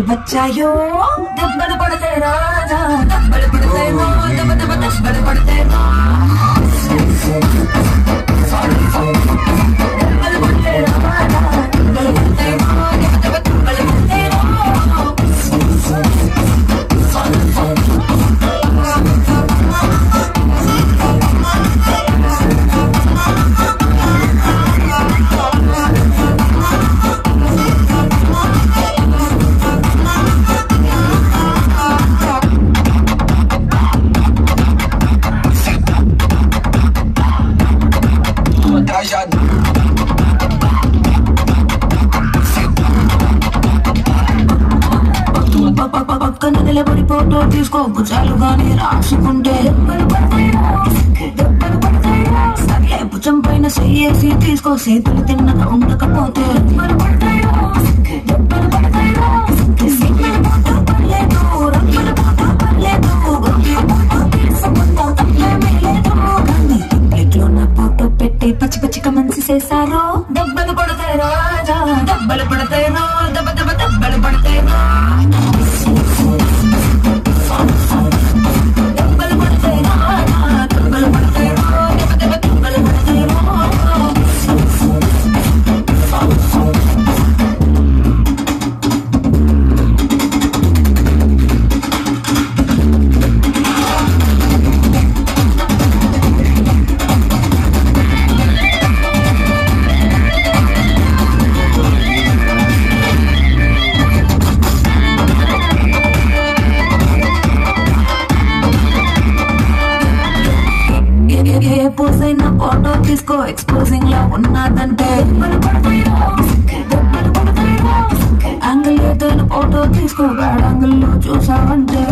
बच्चायो दब्बड़ पड़ते राजा दब्बड़ पड़ते रो दब दब दब्बड़ पड़ते रो दब्बड़ पड़ते राजा दब्बड़ पड़ते रो दब दब दब्बड़ पड़ते పక్కన నిలబడి ఫోటో తీసుకో భుజాలుగానే రాసుకుంటే సరే భుజం పైన చెయ్యేసి తీసుకో చేతులు తిన్నగా ఉండకపోతే నా ఫోటో పెట్టి పచ్చి పచ్చిగా మంచి చేశారో దెబ్బలు పడతాయి రాజా దెబ్బలు పడతాయి రో దెబ్బ దెబ్బ దెబ్బలు పడతాయి రో పోసైనా ఫోటో తీసుకో ఎక్స్పోజింగ్ లా ఉన్నదంటే యాంగిల్ ఏదైనా ఫోటో తీసుకో బ్యాడ్ యాంగిల్ లో చూసావంటే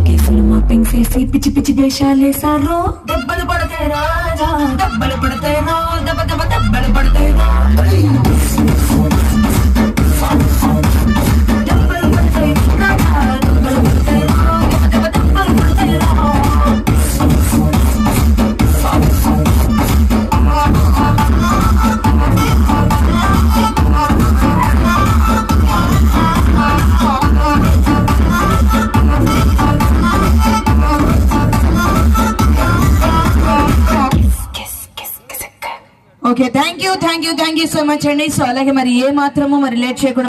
కేసులు మా పెంచేసి పిచ్చి పిచ్చి వేషాలేసారో దెబ్బలు పడతాయి రాజా దెబ్బలు పడతాయి రో దెబ్బ దెబ్బ దెబ్బలు పడతాయి రో okay thank you so much అండి. సో అలాగే మరి ఏ మాత్రము మరి లేట్ చేయకుండా